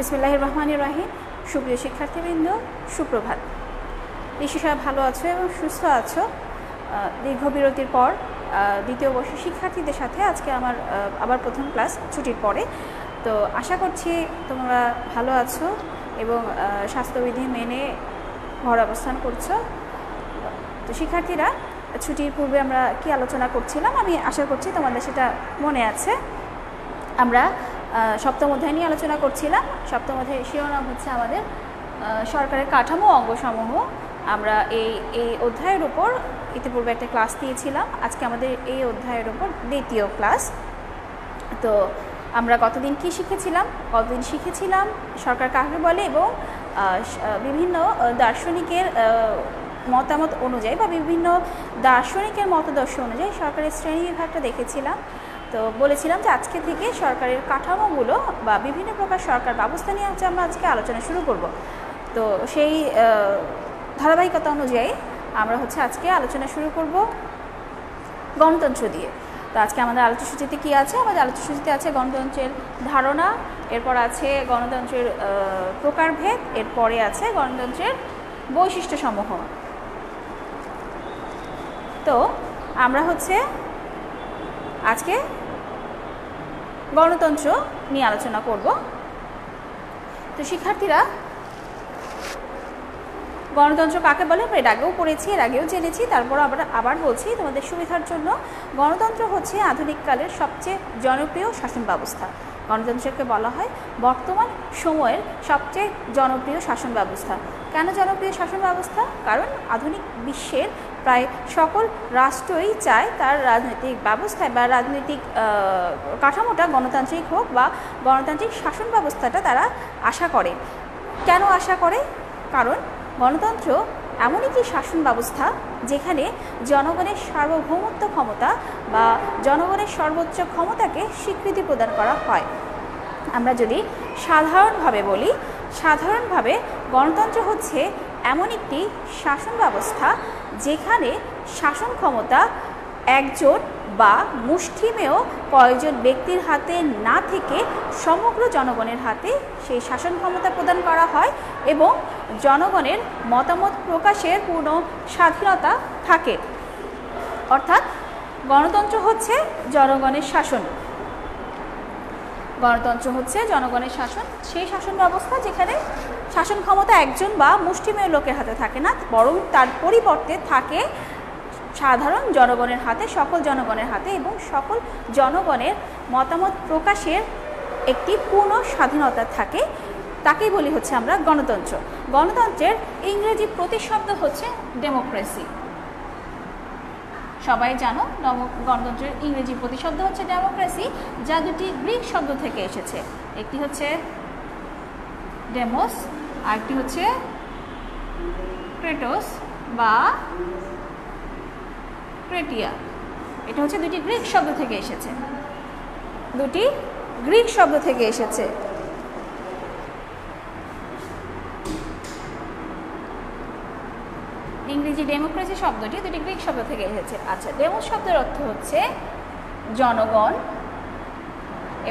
বিসমিল্লাহির রহমানির রহিম। সুপ্রিয় শিক্ষার্থীবৃন্দ, সুপ্রভাত। নিশ্চয়ই ভালো আছো এবং সুস্থ আছো। দীর্ঘ বিরতির পর দ্বিতীয় বর্ষের শিক্ষার্থীদের সাথে আজকে আমার আবার প্রথম ক্লাস ছুটির পরে। তো আশা করছি তোমরা ভালো আছো এবং স্বাস্থ্যবিধি মেনে ঘর অবস্থান করছো। তো শিক্ষার্থীরা, ছুটির পূর্বে আমরা কি আলোচনা করছিলাম আমি আশা করছি তোমাদের সেটা মনে আছে। আমরা সপ্তম অধ্যায় নিয়ে আলোচনা করছিলাম। সপ্তম অধ্যায়ের শিরোনাম হচ্ছে আমাদের সরকারের কাঠামো অঙ্গসমূহ। আমরা এই অধ্যায়ের উপর ইতিপূর্বে একটা ক্লাস দিয়েছিলাম। আজকে আমাদের এই অধ্যায়ের উপর দ্বিতীয় ক্লাস। তো আমরা গতদিন কি শিখেছিলাম? গতদিন শিখেছিলাম সরকার কাকে বলে এবং বিভিন্ন দার্শনিকের মতামত অনুযায়ী বা বিভিন্ন দার্শনিকের মতাদর্শ অনুযায়ী সরকারের শ্রেণী বিভাগটা দেখেছিলাম। তো বলেছিলাম যে আজকে থেকে সরকারের কাঠামোগুলো বা বিভিন্ন প্রকার সরকার ব্যবস্থা নিয়ে আমরা আজকে আলোচনা শুরু করব। তো সেই ধারাবাহিকতা অনুযায়ী আমরা আজকে আলোচনা শুরু করব গণতন্ত্র দিয়ে। তো আজকে আমাদের আলোচনাসূচিতে কী আছে? আমাদের আলোচনাসূচিতে আছে গণতন্ত্রের ধারণা, এরপর আছে গণতন্ত্রের প্রকারভেদ, এরপরে আছে গণতন্ত্রের বৈশিষ্ট্যসমূহ। তো আমরা আজকে গণতন্ত্র নিয়ে আলোচনা করব। তো শিক্ষার্থীরা, গণতন্ত্র কাকে বলে আমরা এর আগেও পড়েছি, এর আগেও জেনেছি, তারপর আবার বলছি তোমাদের সুবিধার জন্য। গণতন্ত্র হচ্ছে আধুনিককালের সবচেয়ে জনপ্রিয় শাসন ব্যবস্থা। গণতন্ত্রকে বলা হয় বর্তমান সময়ের সবচেয়ে জনপ্রিয় শাসন ব্যবস্থা। কেন জনপ্রিয় শাসন ব্যবস্থা? কারণ আধুনিক বিশ্বের প্রায় সকল রাষ্ট্রই চায় তার রাজনৈতিক ব্যবস্থায় বা রাজনৈতিক কাঠামোটা গণতান্ত্রিক হোক বা গণতান্ত্রিক শাসন ব্যবস্থাটা তারা আশা করে। কেন আশা করে? কারণ গণতন্ত্র এমন একটি শাসন ব্যবস্থা যেখানে জনগণের সার্বভৌমত্ব ক্ষমতা বা জনগণের সর্বোচ্চ ক্ষমতাকে স্বীকৃতি প্রদান করা হয়। আমরা যদি সাধারণভাবে বলি, সাধারণভাবে গণতন্ত্র হচ্ছে এমন একটি শাসন ব্যবস্থা যেখানে শাসন ক্ষমতা একজন বা মুষ্টিমেয় কয়েকজন ব্যক্তির হাতে না থেকে সমগ্র জনগণের হাতে সেই শাসন ক্ষমতা প্রদান করা হয় এবং জনগণের মতামত প্রকাশের পূর্ণ স্বাধীনতা থাকে। অর্থাৎ গণতন্ত্র হচ্ছে জনগণের শাসন। গণতন্ত্র হচ্ছে জনগণের শাসন, সেই শাসন ব্যবস্থা যেখানে শাসন ক্ষমতা একজন বা মুষ্টিমেয় লোকের হাতে থাকে না, বরং তার পরিবর্তে থাকে সাধারণ জনগণের হাতে, সকল জনগণের হাতে, এবং সকল জনগণের মতামত প্রকাশের একটি পূর্ণ স্বাধীনতা থাকে। তাকেই বলি আমরা গণতন্ত্র। গণতন্ত্রের ইংরেজি প্রতিশব্দ হচ্ছে ডেমোক্রেসি। সবাই জানো গণতন্ত্রের ইংরেজি প্রতিশব্দ হচ্ছে ডেমোক্রেসি, যা দুটি গ্রিক শব্দ থেকে এসেছে। একটি হচ্ছে ডেমোস, আরেকটি হচ্ছে ক্রেটোস বা ক্রেটিয়া। এটা হচ্ছে দুটি গ্রিক শব্দ থেকে এসেছে, দুটি গ্রিক শব্দ থেকে এসেছে। ইংরেজি ডেমোক্রেসি শব্দটি দুটি গ্রিক শব্দ থেকে এসেছে। আচ্ছা, ডেমোস শব্দের অর্থ হচ্ছে জনগণ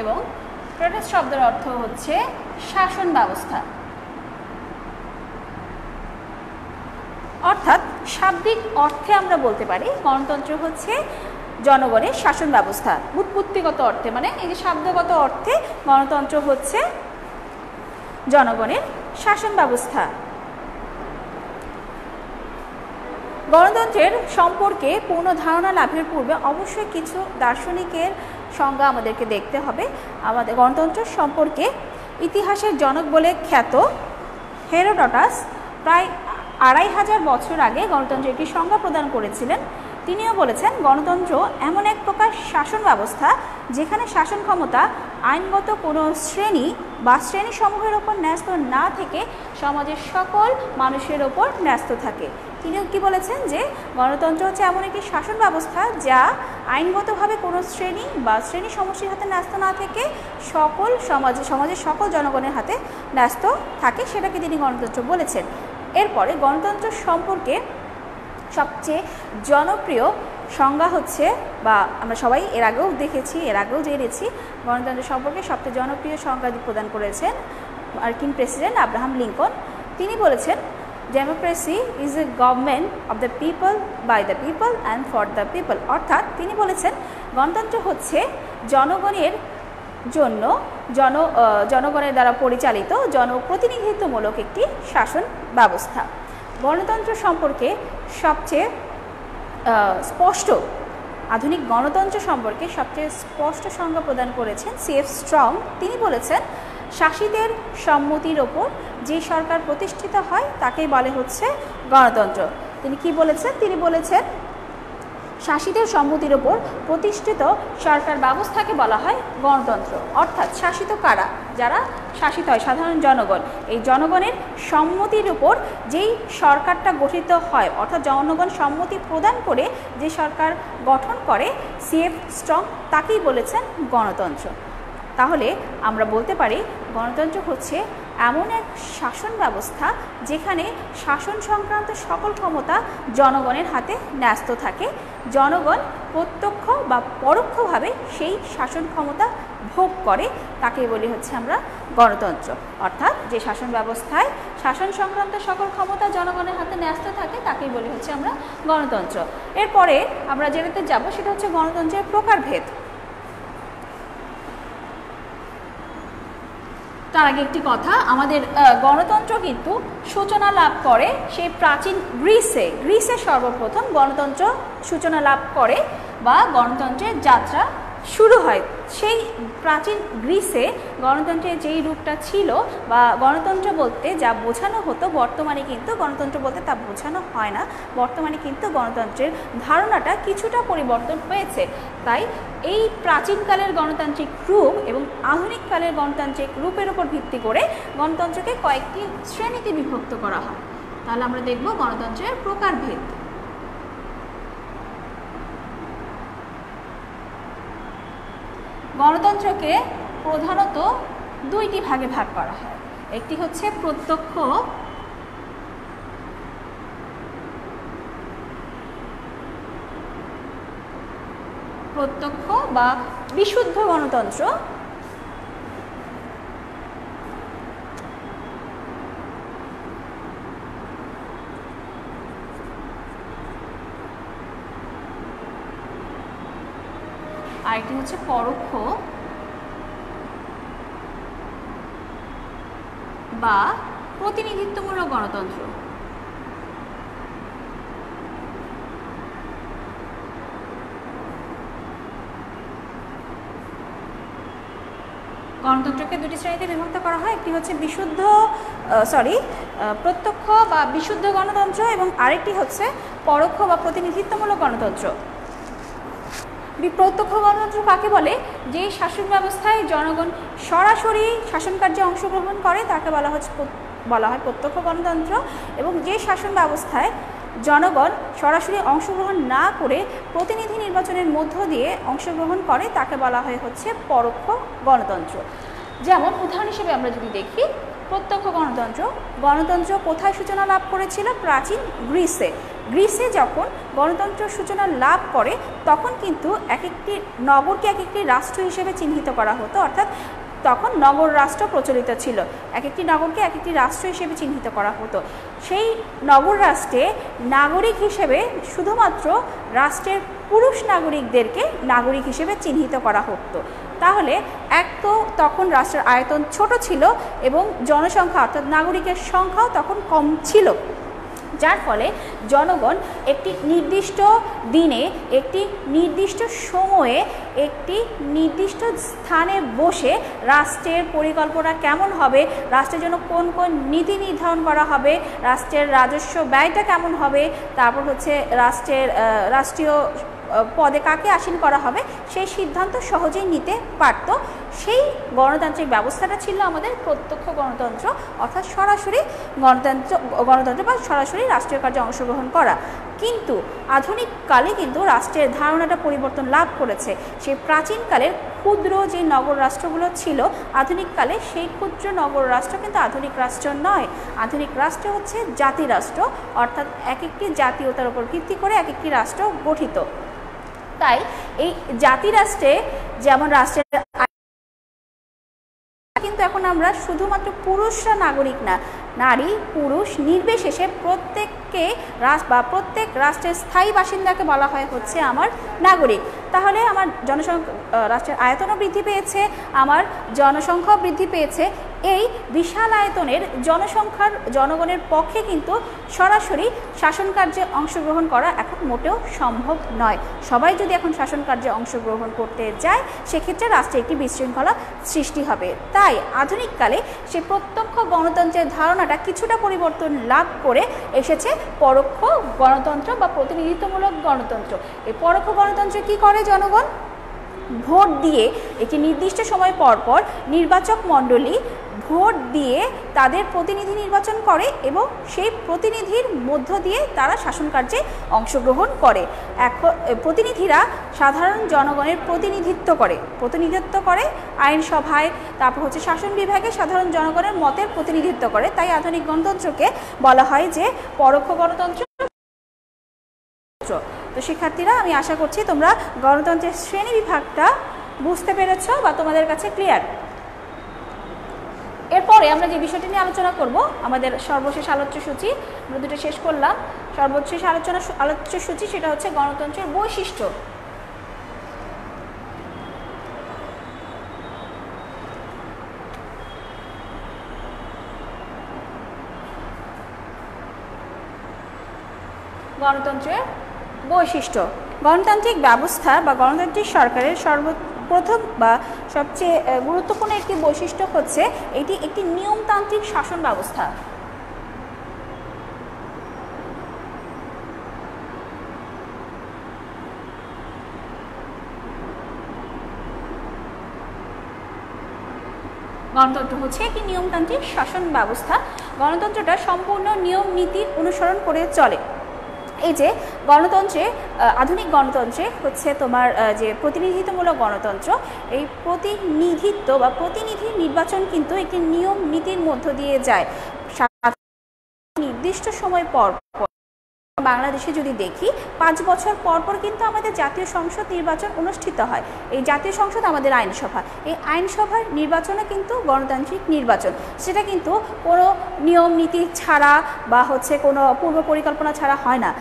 এবং ক্রেটোস শব্দের অর্থ হচ্ছে শাসন ব্যবস্থা। অর্থাৎ শাব্দিক অর্থে আমরা বলতে পারি গণতন্ত্র হচ্ছে জনগণের শাসন ব্যবস্থা। উৎপত্তিগত অর্থে মানে এই যে শব্দগত অর্থে গণতন্ত্র হচ্ছে জনগণের শাসন ব্যবস্থা। গণতন্ত্রের সম্পর্কে পূর্ণ ধারণা লাভের পূর্বে অবশ্যই কিছু দার্শনিকের সংজ্ঞা আমাদেরকে দেখতে হবে। আমাদের গণতন্ত্র সম্পর্কে ইতিহাসের জনক বলে খ্যাত হেরোডটাস প্রায় 2500 বছর আগে গণতন্ত্রের একটি সংজ্ঞা প্রদান করেছিলেন। তিনিও বলেছেন গণতন্ত্র এমন এক প্রকার শাসন ব্যবস্থা যেখানে শাসন ক্ষমতা আইনগত কোনো শ্রেণী বা শ্রেণীসমূহের ওপর ন্যস্ত না থেকে সমাজের সকল মানুষের ওপর ন্যস্ত থাকে। তিনিও কি বলেছেন যে গণতন্ত্র হচ্ছে এমন একটি শাসন ব্যবস্থা যা আইনগতভাবে কোনো শ্রেণী বা শ্রেণী সমষ্টির হাতে ন্যস্ত না থেকে সকল সমাজের সকল জনগণের হাতে ন্যস্ত থাকে, সেটাকে তিনি গণতন্ত্র বলেছেন। এরপরে গণতন্ত্র সম্পর্কে সবচেয়ে জনপ্রিয় সংজ্ঞা হচ্ছে, বা আমরা সবাই এর আগেও দেখেছি, এর আগেও জেনেছি, গণতন্ত্র সম্পর্কে সবচেয়ে জনপ্রিয় সংজ্ঞা প্রদান করেছেন মার্কিন প্রেসিডেন্ট আব্রাহাম লিঙ্কন। তিনি বলেছেন, democracy is a government of the people, by the people and for the people. অর্থাৎ তিনি বলেছেন গণতন্ত্র হচ্ছে জনগণের জন্য, জনগণের দ্বারা পরিচালিত জনপ্রতিনিধিত্বমূলক একটি শাসন ব্যবস্থা। গণতন্ত্র সম্পর্কে সবচেয়ে স্পষ্ট, আধুনিক গণতন্ত্র সম্পর্কে সবচেয়ে স্পষ্ট সংজ্ঞা প্রদান করেছেন CF স্ট্রং। তিনি বলেছেন, শাসিতের সম্মতির ওপর যে সরকার প্রতিষ্ঠিত হয় তাকেই বলে হচ্ছে গণতন্ত্র। তিনি কি বলেছেন? তিনি বলেছেন শাসিতের সম্মতির ওপর প্রতিষ্ঠিত সরকার ব্যবস্থাকে বলা হয় গণতন্ত্র। অর্থাৎ শাসিত কারা? যারা শাসিত হয়, সাধারণ জনগণ। এই জনগণের সম্মতির উপর যেই সরকারটা গঠিত হয়, অর্থাৎ জনগণ সম্মতি প্রদান করে যে সরকার গঠন করে CF স্ট্রং তাকেই বলেছেন গণতন্ত্র। তাহলে আমরা বলতে পারি গণতন্ত্র হচ্ছে এমন এক শাসন ব্যবস্থা যেখানে শাসন সংক্রান্ত সকল ক্ষমতা জনগণের হাতে ন্যস্ত থাকে। জনগণ প্রত্যক্ষ বা পরোক্ষভাবে সেই শাসন ক্ষমতা ভোগ করে, তাকেই বলি হচ্ছে আমরা গণতন্ত্র। অর্থাৎ যে শাসন ব্যবস্থায় শাসন সংক্রান্ত সকল ক্ষমতা জনগণের হাতে ন্যস্ত থাকে তাকেই বলি হচ্ছে আমরা গণতন্ত্র। এরপরে আমরা যেটাতে যাব সেটা হচ্ছে গণতন্ত্রের প্রকারভেদ। তার আগে একটি কথা, আমাদের গণতন্ত্র কিন্তু সূচনা লাভ করে সেই প্রাচীন গ্রিসে সর্বপ্রথম গণতন্ত্র সূচনা লাভ করে বা গণতন্ত্রের যাত্রা শুরু হয়। সেই প্রাচীন গ্রিসে গণতন্ত্রের যেই রূপটা ছিল বা গণতন্ত্র বলতে যা বোঝানো হতো, বর্তমানে কিন্তু গণতন্ত্র বলতে তা বোঝানো হয় না। বর্তমানে কিন্তু গণতন্ত্রের ধারণাটা কিছুটা পরিবর্তন হয়েছে। তাই এই প্রাচীনকালের গণতান্ত্রিক রূপ এবং আধুনিককালের গণতান্ত্রিক রূপের উপর ভিত্তি করে গণতন্ত্রকে কয়েকটি শ্রেণীতে বিভক্ত করা হয়। তাহলে আমরা দেখব গণতন্ত্রের প্রকারভেদ। গণতন্ত্রকে প্রধানত দুইটি ভাগে ভাগ করা হয়। একটি হচ্ছে প্রত্যক্ষ বা বিশুদ্ধ গণতন্ত্র, আরেকটি হচ্ছে পরোক্ষ বা প্রতিনিধিত্বমূলক গণতন্ত্র। গণতন্ত্রকে দুটি শ্রেণীতে বিভক্ত করা হয়। একটি হচ্ছে প্রত্যক্ষ বা বিশুদ্ধ গণতন্ত্র এবং আরেকটি হচ্ছে পরোক্ষ বা প্রতিনিধিত্বমূলক গণতন্ত্র। প্রত্যক্ষ গণতন্ত্র কাকে বলে? যে শাসন ব্যবস্থায় জনগণ সরাসরি শাসন কার্যে অংশগ্রহণ করে তাকে বলা হয় প্রত্যক্ষ গণতন্ত্র, এবং যে শাসন ব্যবস্থায় জনগণ সরাসরি অংশগ্রহণ না করে প্রতিনিধি নির্বাচনের মধ্য দিয়ে অংশগ্রহণ করে তাকে বলা হয় হচ্ছে পরোক্ষ গণতন্ত্র। যেমন উদাহরণ হিসেবে আমরা যদি দেখি, প্রত্যক্ষ গণতন্ত্র কোথায় সূচনা লাভ করেছিল? প্রাচীন গ্রিসে যখন গণতন্ত্র সূচনা লাভ করে তখন কিন্তু এক একটি নগরকে এক একটি রাষ্ট্র হিসেবে চিহ্নিত করা হতো। অর্থাৎ তখন নগর রাষ্ট্র প্রচলিত ছিল, এক একটি নগরকে এক একটি রাষ্ট্র হিসেবে চিহ্নিত করা হতো। সেই নগর রাষ্ট্রে নাগরিক হিসেবে শুধুমাত্র রাষ্ট্রের পুরুষ নাগরিকদেরকে নাগরিক হিসেবে চিহ্নিত করা হতো। তাহলে এক তো তখন রাষ্ট্রের আয়তন ছোট ছিল এবং জনসংখ্যা অর্থাৎ নাগরিকের সংখ্যাও তখন কম ছিল, যার ফলে জনগণ একটি নির্দিষ্ট দিনে একটি নির্দিষ্ট সময়ে একটি নির্দিষ্ট স্থানে বসে রাষ্ট্রের পরিকল্পনা কেমন হবে, রাষ্ট্রের জন্য কোন কোন নীতি নির্ধারণ করা হবে, রাষ্ট্রের রাজস্ব ব্যয়টা কেমন হবে, তারপর হচ্ছে রাষ্ট্রীয় পদে কাকে আসীন করা হবে সেই সিদ্ধান্ত সহজেই নিতে পারত। সেই গণতান্ত্রিক ব্যবস্থাটা ছিল আমাদের প্রত্যক্ষ গণতন্ত্র, অর্থাৎ সরাসরি গণতন্ত্র বা সরাসরি রাষ্ট্রীয় কার্যে অংশগ্রহণ করা। কিন্তু আধুনিক কালে কিন্তু রাষ্ট্রের ধারণাটা পরিবর্তন লাভ করেছে। সেই প্রাচীনকালের ক্ষুদ্র যে নগর রাষ্ট্রগুলো ছিল, আধুনিক কালে সেই ক্ষুদ্র নগর রাষ্ট্র কিন্তু আধুনিক রাষ্ট্র নয়। আধুনিক রাষ্ট্র হচ্ছে জাতি রাষ্ট্র, অর্থাৎ এক একটি জাতীয়তার উপর ভিত্তি করে এক একটি রাষ্ট্র গঠিত। তাই এই জাতি রাষ্ট্রে যেমন রাষ্ট্রের কিন্তু এখন আমরা শুধুমাত্র পুরুষরা নাগরিক না, নারী পুরুষ নির্বিশেষে প্রত্যেককে প্রত্যেক রাষ্ট্রের স্থায়ী বাসিন্দাকে বলা হয় হচ্ছে আমার নাগরিক। তাহলে আমার রাষ্ট্রের আয়তনও বৃদ্ধি পেয়েছে, আমার জনসংখ্যাও বৃদ্ধি পেয়েছে। এই বিশাল আয়তনের জনগণের পক্ষে কিন্তু সরাসরি শাসন কার্যে অংশগ্রহণ করা এখন মোটেও সম্ভব নয়। সবাই যদি এখন শাসন কার্যে অংশগ্রহণ করতে যায়, সেক্ষেত্রে রাষ্ট্রে একটি বিশৃঙ্খলা সৃষ্টি হবে। তাই আধুনিককালে সে প্রত্যক্ষ গণতন্ত্রের ধারণাটা কিছুটা পরিবর্তন লাভ করে এসেছে পরোক্ষ গণতন্ত্র বা প্রতিনিধিত্বমূলক গণতন্ত্র। এই পরোক্ষ গণতন্ত্রে কি করে জনগণ? ভোট দিয়ে একটি নির্দিষ্ট সময় পর পর নির্বাচক মণ্ডলী ভোট দিয়ে তাদের প্রতিনিধি নির্বাচন করে এবং সেই প্রতিনিধির মধ্য দিয়ে তারা শাসন কার্যে অংশগ্রহণ করে। প্রতিনিধিরা সাধারণ জনগণের প্রতিনিধিত্ব করে আইনসভায়, তারপর হচ্ছে শাসন বিভাগে সাধারণ জনগণের মতের প্রতিনিধিত্ব করে। তাই আধুনিক গণতন্ত্রকে বলা হয় যে পরোক্ষ গণতন্ত্র। তো শিক্ষার্থীরা, আমি আশা করছি তোমরা গণতন্ত্রের শ্রেণী বিভাগটা বুঝতে পেরেছ বা তোমাদের কাছে ক্লিয়ার। এরপরে আমরা যে বিষয়টি নিয়ে আলোচনা করব, আমাদের সর্বশেষ আলোচ্য সূচি, আমরা দুটো শেষ করলাম। সর্বশেষ আলোচ্য সূচি সেটা হচ্ছে গণতন্ত্রের বৈশিষ্ট্য। গণতন্ত্রের বৈশিষ্ট্য। গণতান্ত্রিক ব্যবস্থা বা গণতান্ত্রিক সরকারের সর্বপ্রথম বা সবচেয়ে গুরুত্বপূর্ণ একটি বৈশিষ্ট্য হচ্ছে এটি একটি নিয়মতান্ত্রিক শাসন ব্যবস্থা। গণতন্ত্র হচ্ছে একটি নিয়মতান্ত্রিক শাসন ব্যবস্থা। গণতন্ত্রটা সম্পূর্ণ নিয়ম নীতির অনুসরণ করে চলে। এই যে গণতন্ত্রে, আধুনিক গণতন্ত্রে হচ্ছে তোমার যে প্রতিনিধিত্বমূলক গণতন্ত্র, এই প্রতিনিধিত্ব বা প্রতিনিধি নির্বাচন কিন্তু একটি নিয়ম নীতির মধ্য দিয়ে যায়। নির্দিষ্ট সময় পর বাংলাদেশে যদি দেখি 5 বছর পর পর কিন্তু আমাদের জাতীয় সংসদ নির্বাচন অনুষ্ঠিত হয়। এই জাতীয় সংসদ আমাদের আইনসভা, এই আইনসভার নির্বাচনে কিন্তু গণতান্ত্রিক নির্বাচন, সেটা কিন্তু কোনো নিয়ম নীতি ছাড়া বা হচ্ছে কোনো পূর্ব পরিকল্পনা ছাড়া হয় না।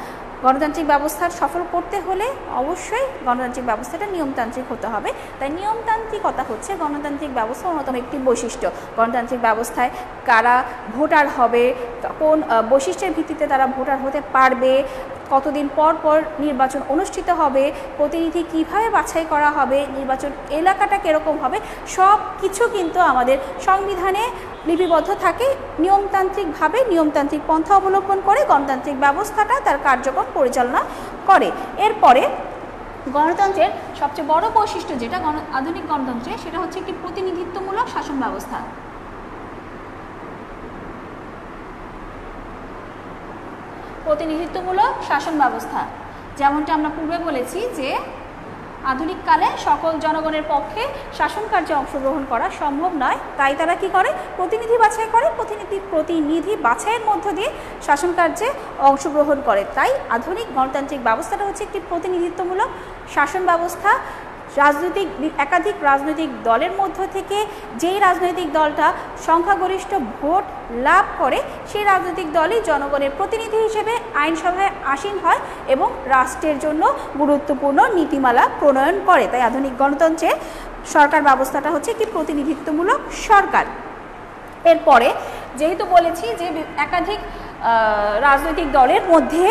গণতান্ত্রিক ব্যবস্থা সফল করতে হলে অবশ্যই গণতান্ত্রিক ব্যবস্থাটা নিয়মতান্ত্রিক হতে হবে। তাই নিয়মতান্ত্রিকতা হচ্ছে গণতান্ত্রিক ব্যবস্থার অন্যতম একটি বৈশিষ্ট্য। গণতান্ত্রিক ব্যবস্থায় কারা ভোটার হবে, কোন বৈশিষ্ট্যের ভিত্তিতে তারা ভোটার হতে পারবে, কতদিন পর পর নির্বাচন অনুষ্ঠিত হবে, প্রতিনিধি কিভাবে বাছাই করা হবে, নির্বাচন এলাকাটা কীরকম হবে, সব কিছু কিন্তু আমাদের সংবিধানে লিপিবদ্ধ থাকে। নিয়মতান্ত্রিকভাবে, নিয়মতান্ত্রিক পন্থা অবলম্বন করে গণতান্ত্রিক ব্যবস্থাটা তার কার্যক্রম পরিচালনা করে। এরপরে গণতন্ত্রের সবচেয়ে বড় বৈশিষ্ট্য যেটা আধুনিক গণতন্ত্রে, সেটা হচ্ছে একটি প্রতিনিধিত্বমূলক শাসন ব্যবস্থা। প্রতিনিধিত্বমূলক শাসন ব্যবস্থা, যেমনটা আমরা পূর্বে বলেছি যে আধুনিককালে সকল জনগণের পক্ষে শাসন কার্যে অংশগ্রহণ করা সম্ভব নয়। তাই তারা কি করে? প্রতিনিধি বাছাই করে, প্রতিনিধি বাছাইয়ের মধ্য দিয়ে শাসন কার্যে অংশগ্রহণ করে। তাই আধুনিক গণতান্ত্রিক ব্যবস্থাটা হচ্ছে একটি প্রতিনিধিত্বমূলক শাসন ব্যবস্থা। একাধিক রাজনৈতিক দলের মধ্য থেকে যেই রাজনৈতিক দলটা সংখ্যাগরিষ্ঠ ভোট লাভ করে, সেই রাজনৈতিক দলই জনগণের প্রতিনিধি হিসেবে আইনসভায় আসীন হয় এবং রাষ্ট্রের জন্য গুরুত্বপূর্ণ নীতিমালা প্রণয়ন করে। তাই আধুনিক গণতন্ত্রে সরকার ব্যবস্থাটা হচ্ছে একটি প্রতিনিধিত্বমূলক সরকার। এরপরে যেহেতু বলেছি যে একাধিক রাজনৈতিক দলের মধ্যে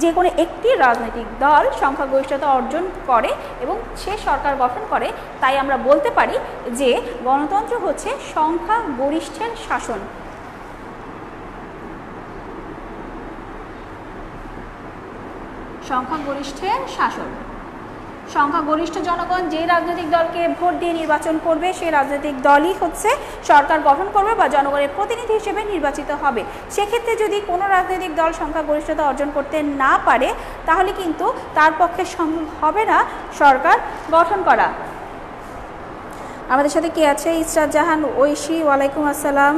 যে কোনো একটি রাজনৈতিক দল সংখ্যাগরিষ্ঠতা অর্জন করে এবং সে সরকার গঠন করে, তাই আমরা বলতে পারি যে গণতন্ত্র হচ্ছে সংখ্যাগরিষ্ঠের শাসন। সংখ্যাগরিষ্ঠের শাসন। সংখ্যাগরিষ্ঠ জনগণ যে রাজনৈতিক দলকে ভোট দিয়ে নির্বাচন করবে, সেই রাজনৈতিক দলই হচ্ছে সরকার গঠন করবে বা জনগণের প্রতিনিধি হিসেবে নির্বাচিত হবে। সেক্ষেত্রে যদি কোনো রাজনৈতিক দল সংখ্যাগরিষ্ঠতা অর্জন করতে না পারে, তাহলে কিন্তু তার পক্ষে সম্ভব হবে না সরকার গঠন করা। আমাদের সাথে কে আছে? ইসরাত জাহান ঐশী, ওয়ালাইকুম আসসালাম।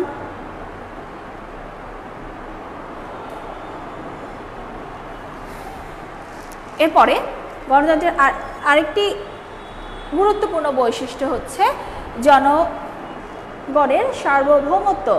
এরপরে গণতন্ত্রের আরেকটি গুরুত্বপূর্ণ বৈশিষ্ট্য হচ্ছে গণের সার্বভৌমত্ব।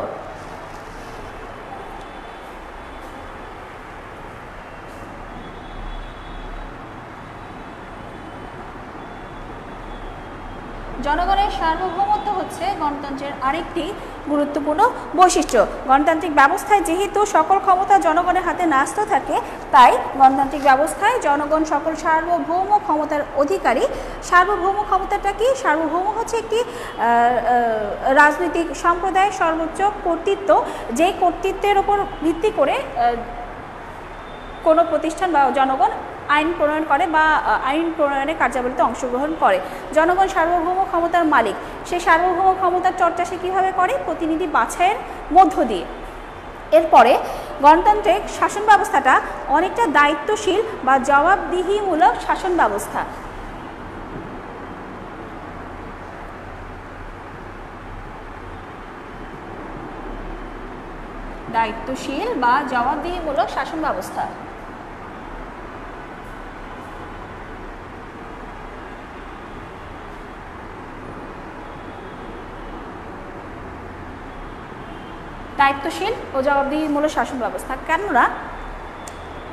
জনগণের সার্বভৌমত্ব হচ্ছে গণতন্ত্রের আরেকটি গুরুত্বপূর্ণ বৈশিষ্ট্য। গণতান্ত্রিক ব্যবস্থায় যেহেতু সকল ক্ষমতা জনগণের হাতে ন্যস্ত থাকে, তাই গণতান্ত্রিক ব্যবস্থায় জনগণ সকল সার্বভৌম ক্ষমতার অধিকারী। সার্বভৌম ক্ষমতাটা কি? সার্বভৌম হচ্ছে একটি রাজনৈতিক সম্প্রদায়ের সর্বোচ্চ কর্তৃত্ব, যেই কর্তৃত্বের উপর ভিত্তি করে কোনো প্রতিষ্ঠান বা জনগণ আইন প্রণয়ন করে বা আইন প্রণয়নের কার্যাবলীতে অংশগ্রহণ করে। জনগণ সার্বভৌম ক্ষমতার মালিক। সেই সার্বভৌম ক্ষমতার চর্চা সে কীভাবে করে? প্রতিনিধি বাছাইয়ের মধ্য দিয়ে। এরপরে গণতান্ত্রিক শাসন ব্যবস্থাটা অনেকটা দায়িত্বশীল বা জবাবদিহিমূলক শাসন ব্যবস্থা। দায়িত্বশীল বা জবাবদিহিমূলক শাসন ব্যবস্থা। দায়িত্বশীল ও জবাবদিহিমূলক শাসন ব্যবস্থা। কেননা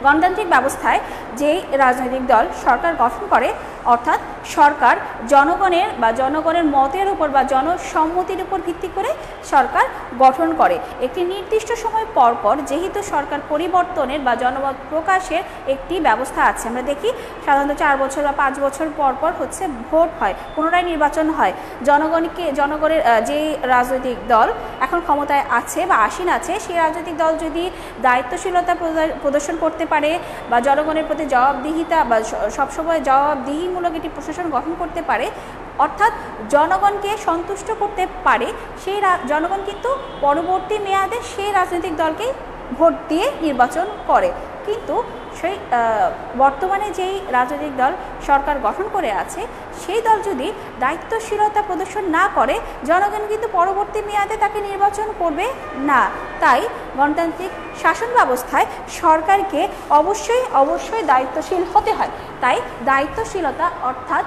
গণতান্ত্রিক ব্যবস্থায় যেই রাজনৈতিক দল সরকার গঠন করে, অর্থাৎ সরকার জনগণের মতের উপর বা জনসম্মতির উপর ভিত্তি করে সরকার গঠন করে। একটি নির্দিষ্ট সময় পর পর যেহেতু সরকার পরিবর্তনের বা জনমত প্রকাশের একটি ব্যবস্থা আছে। আমরা দেখি সাধারণত 4 বছর বা 5 বছর পর পর হচ্ছে ভোট হয়, পুনরায় নির্বাচন হয়। জনগণের যেই রাজনৈতিক দল এখন ক্ষমতায় আছে বা আসীন আছে, সেই রাজনৈতিক দল যদি দায়িত্বশীলতা প্রদর্শন করতে পারে বা জনগণের প্রতি জবাবদিহিতা বা সবসময় জবাবদিহিমূলক একটি প্রশাসন গঠন করতে পারে, অর্থাৎ জনগণকে সন্তুষ্ট করতে পারে, সেই জনগণ কিন্তু পরবর্তী মেয়াদে সেই রাজনৈতিক দলকে ভোট দিয়ে নির্বাচন করে। কিন্তু সেই বর্তমানে যেই রাজনৈতিক দল সরকার গঠন করে আছে, সেই দল যদি দায়িত্বশীলতা প্রদর্শন না করে, জনগণ কিন্তু পরবর্তী মেয়াদে তাকে নির্বাচন করবে না। তাই গণতান্ত্রিক শাসন ব্যবস্থায় সরকারকে অবশ্যই দায়িত্বশীল হতে হয়। তাই দায়িত্বশীলতা অর্থাৎ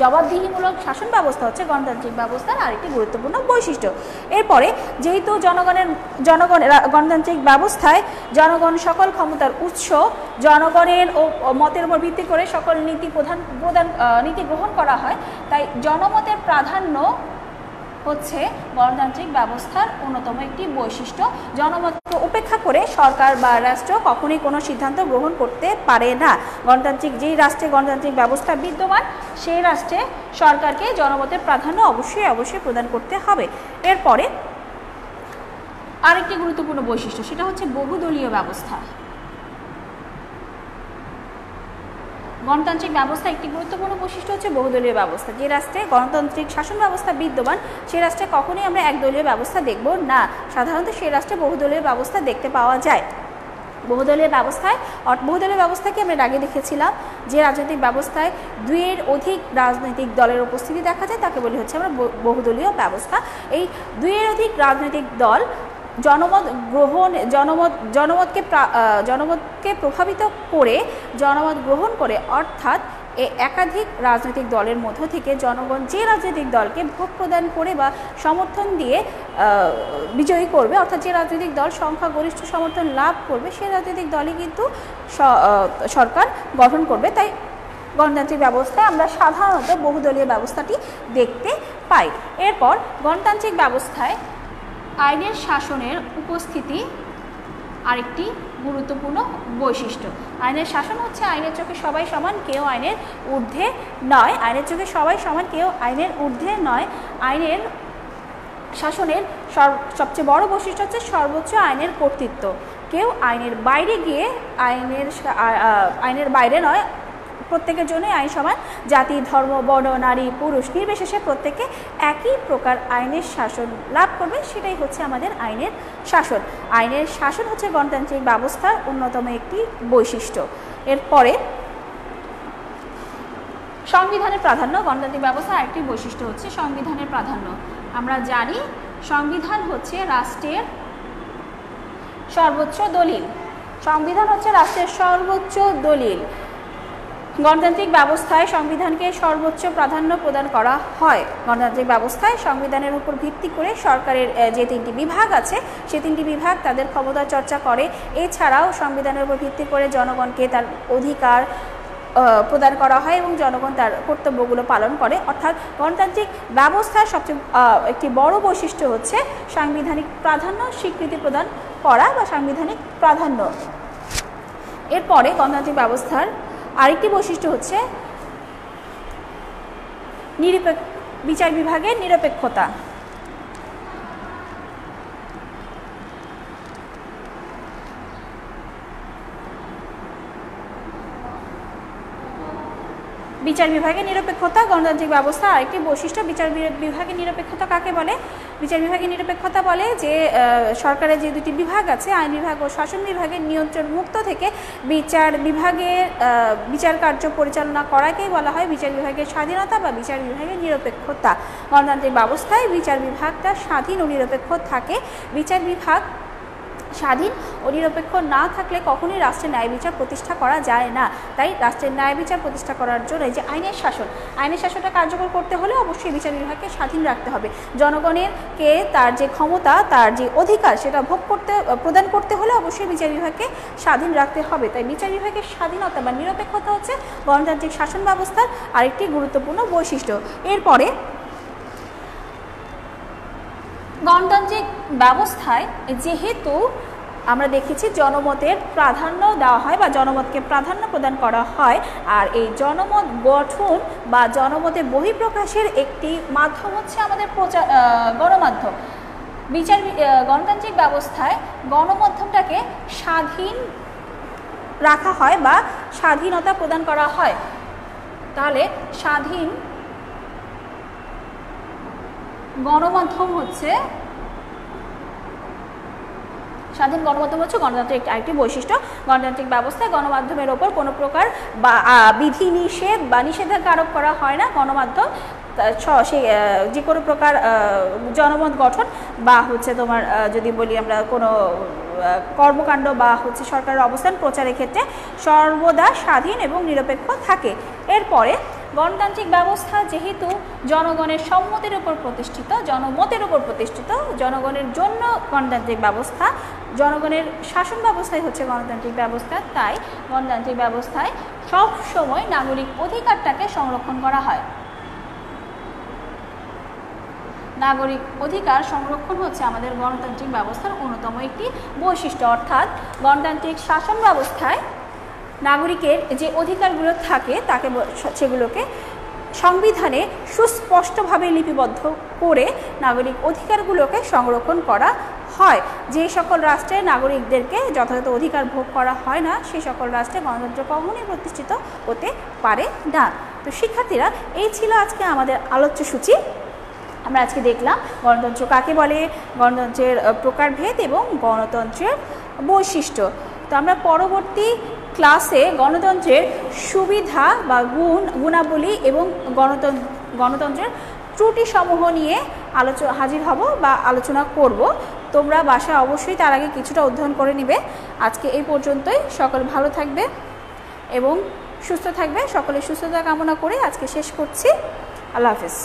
জবাবদিহিমূলক শাসন ব্যবস্থা হচ্ছে গণতান্ত্রিক ব্যবস্থার আরেকটি গুরুত্বপূর্ণ বৈশিষ্ট্য। এরপরে যেহেতু গণতান্ত্রিক ব্যবস্থায় জনগণ সকল ক্ষমতার উৎস, জনগণের মতের উপর ভিত্তি করে সকল নীতি গ্রহণ করা হয়, তাই জনমতের প্রাধান্য হচ্ছে গণতান্ত্রিক ব্যবস্থার অন্যতম একটি বৈশিষ্ট্য। জনমতকে উপেক্ষা করে সরকার বা রাষ্ট্র কখনোই কোনো সিদ্ধান্ত গ্রহণ করতে পারে না। যেই রাষ্ট্রে গণতান্ত্রিক ব্যবস্থা বিদ্যমান, সেই রাষ্ট্রে সরকারকে জনমতের প্রাধান্য অবশ্যই প্রদান করতে হবে। এরপরে আরেকটি গুরুত্বপূর্ণ বৈশিষ্ট্য, সেটা হচ্ছে বহুদলীয় ব্যবস্থা। গণতান্ত্রিক ব্যবস্থা একটি গুরুত্বপূর্ণ বৈশিষ্ট্য হচ্ছে বহুদলীয় ব্যবস্থা। যে রাষ্ট্রে গণতান্ত্রিক শাসন ব্যবস্থা বিদ্যমান, সেই রাষ্ট্রে কখনোই আমরা একদলীয় ব্যবস্থা দেখব না। সাধারণত সেই রাষ্ট্রে বহুদলীয় ব্যবস্থা দেখতে পাওয়া যায়। বহুদলীয় ব্যবস্থাকে আমরা আগে দেখেছিলাম, যে রাজনৈতিক ব্যবস্থায় 2-এর অধিক রাজনৈতিক দলের উপস্থিতি দেখা যায়, তাকে বলি হচ্ছে আমরা বহুদলীয় ব্যবস্থা। এই 2-এর অধিক রাজনৈতিক দল জনমতকে প্রভাবিত করে জনমত গ্রহণ করে, অর্থাৎ একাধিক রাজনৈতিক দলের মধ্য থেকে জনগণ যে রাজনৈতিক দলকে ভোট প্রদান করে বা সমর্থন দিয়ে বিজয়ী করবে, অর্থাৎ যে রাজনৈতিক দল সংখ্যাগরিষ্ঠ সমর্থন লাভ করবে, সেই রাজনৈতিক দলই কিন্তু সরকার গঠন করবে। তাই গণতান্ত্রিক ব্যবস্থায় আমরা সাধারণত বহুদলীয় ব্যবস্থাটি দেখতে পাই। এরপর গণতান্ত্রিক ব্যবস্থায় আইনের শাসনের উপস্থিতি আরেকটি গুরুত্বপূর্ণ বৈশিষ্ট্য। আইনের শাসন হচ্ছে আইনের চোখে সবাই সমান, কেউ আইনের ঊর্ধ্বে নয়। আইনের চোখে সবাই সমান, কেউ আইনের ঊর্ধ্বে নয়। আইনের শাসনের সবচেয়ে বড় বৈশিষ্ট্য হচ্ছে সর্বোচ্চ আইনের কর্তৃত্ব। কেউ আইনের বাইরে গিয়ে আইনের বাইরে নয়, প্রত্যেকের জন্যই আইন সমান। জাতি, ধর্ম, বর্ণ, নারী, পুরুষ নির্বিশেষে প্রত্যেকে একই প্রকার আইনের শাসন লাভ করবে, সেটাই হচ্ছে আমাদের আইনের শাসন। আইনের শাসন হচ্ছে গণতান্ত্রিক ব্যবস্থার অন্যতম একটি বৈশিষ্ট্য। এরপরে সংবিধানের প্রাধান্য। গণতান্ত্রিক ব্যবস্থার আরেকটি বৈশিষ্ট্য হচ্ছে সংবিধানের প্রাধান্য। আমরা জানি সংবিধান হচ্ছে রাষ্ট্রের সর্বোচ্চ দলিল। সংবিধান হচ্ছে রাষ্ট্রের সর্বোচ্চ দলিল। গণতান্ত্রিক ব্যবস্থায় সংবিধানকে সর্বোচ্চ প্রাধান্য প্রদান করা হয়। গণতান্ত্রিক ব্যবস্থায় সংবিধানের উপর ভিত্তি করে সরকারের যে 3টি বিভাগ আছে সেই 3টি বিভাগ তাদের ক্ষমতা চর্চা করে। এছাড়াও সংবিধানের উপর ভিত্তি করে জনগণকে তার অধিকার প্রদান করা হয় এবং জনগণ তার কর্তব্যগুলো পালন করে। অর্থাৎ গণতান্ত্রিক ব্যবস্থার সবচেয়ে একটি বড় বৈশিষ্ট্য হচ্ছে সাংবিধানিক প্রাধান্য স্বীকৃতি প্রদান করা বা সাংবিধানিক প্রাধান্য। এরপরে গণতান্ত্রিক ব্যবস্থার আরেকটি বৈশিষ্ট্য হচ্ছে বিচার বিভাগের নিরপেক্ষতা। বিচার বিভাগের নিরপেক্ষতা গণতান্ত্রিক ব্যবস্থা আরেকটি বৈশিষ্ট্য। বিচার বিভাগের নিরপেক্ষতা কাকে বলে? বিচার বিভাগের নিরপেক্ষতা বলে যে সরকারের যে 2টি বিভাগ আছে আইন বিভাগ ও শাসন বিভাগের নিয়ন্ত্রণ মুক্ত থেকে বিচার কার্য পরিচালনা করাকেই বলা হয় বিচার বিভাগের স্বাধীনতা বা বিচার বিভাগের নিরপেক্ষতা। গণতান্ত্রিক ব্যবস্থায় বিচার বিভাগটা স্বাধীন ও নিরপেক্ষ থাকে। বিচার বিভাগ স্বাধীন ও নিরপেক্ষ না থাকলে কখনোই রাষ্ট্রের ন্যায় বিচার প্রতিষ্ঠা করা যায় না। তাই রাষ্ট্রের ন্যায় বিচার প্রতিষ্ঠা করার জন্য এই যে আইনের শাসনটা কার্যকর করতে হলে অবশ্যই বিচার বিভাগকে স্বাধীন রাখতে হবে। জনগণেরকে তার যে ক্ষমতা তার যে অধিকার সেটা প্রদান করতে হলে অবশ্যই বিচার বিভাগকে স্বাধীন রাখতে হবে। তাই বিচার বিভাগের স্বাধীনতা বা নিরপেক্ষতা হচ্ছে গণতান্ত্রিক শাসন ব্যবস্থার আরেকটি গুরুত্বপূর্ণ বৈশিষ্ট্য। এরপরে গণতান্ত্রিক ব্যবস্থায় যেহেতু আমরা দেখেছি জনমতের প্রাধান্য দেওয়া হয় বা জনমতকে প্রাধান্য প্রদান করা হয়, আর এই জনমত গঠন বা জনমতের বহিঃপ্রকাশের একটি মাধ্যম হচ্ছে আমাদের গণমাধ্যম। গণতান্ত্রিক ব্যবস্থায় গণমাধ্যমটাকে স্বাধীন রাখা হয় বা স্বাধীনতা প্রদান করা হয়। তাহলে স্বাধীন গণমাধ্যম হচ্ছে গণতান্ত্রিক আরেকটি বৈশিষ্ট্য। গণতান্ত্রিক ব্যবস্থায় গণমাধ্যমের ওপর কোনো প্রকার বিধি নিষেধ বা নিষেধাজ্ঞা আরোপ করা হয় না। গণমাধ্যম যে কোনো প্রকার জনমত গঠন বা তোমার যদি বলি আমরা কোনো কর্মকাণ্ড বা সরকারের অবস্থান প্রচারের ক্ষেত্রে সর্বদা স্বাধীন এবং নিরপেক্ষ থাকে। এরপরে গণতান্ত্রিক ব্যবস্থা যেহেতু জনগণের সম্মতির উপর প্রতিষ্ঠিত, জনমতের উপর প্রতিষ্ঠিত, জনগণের জন্য গণতান্ত্রিক ব্যবস্থা, জনগণের শাসন ব্যবস্থাই হচ্ছে গণতান্ত্রিক ব্যবস্থা। তাই গণতান্ত্রিক ব্যবস্থায় সব সময় নাগরিক অধিকারটাকে সংরক্ষণ করা হয়। নাগরিক অধিকার সংরক্ষণ হচ্ছে আমাদের গণতান্ত্রিক ব্যবস্থার অন্যতম একটি বৈশিষ্ট্য। অর্থাৎ গণতান্ত্রিক শাসন ব্যবস্থায় নাগরিকের যে অধিকারগুলো থাকে সেগুলোকে সংবিধানে সুস্পষ্টভাবে লিপিবদ্ধ করে নাগরিক অধিকারগুলোকে সংরক্ষণ করা হয়। যে সকল রাষ্ট্রে নাগরিকদেরকে যথাযথ অধিকার ভোগ করা হয় না সেই সকল রাষ্ট্রে গণতন্ত্র কখনোই প্রতিষ্ঠিত হতে পারে না। তো শিক্ষার্থীরা, এই ছিল আজকে আমাদের আলোচ্য সূচি। আমরা আজকে দেখলাম গণতন্ত্র কাকে বলে, গণতন্ত্রের প্রকারভেদ এবং গণতন্ত্রের বৈশিষ্ট্য। তো আমরা পরবর্তী ক্লাসে গণতন্ত্রের সুবিধা বা গুণাবলী এবং গণতন্ত্রের ত্রুটিসমূহ নিয়ে হাজির হব বা আলোচনা করব। তোমরা বাসায় অবশ্যই তার আগে কিছুটা অধ্যয়ন করে নিবে। আজকে এই পর্যন্তই। সকলে ভালো থাকবে এবং সুস্থ থাকবে। সকলের সুস্থতা কামনা করে আজকে শেষ করছি। আল্লাহ হাফেজ।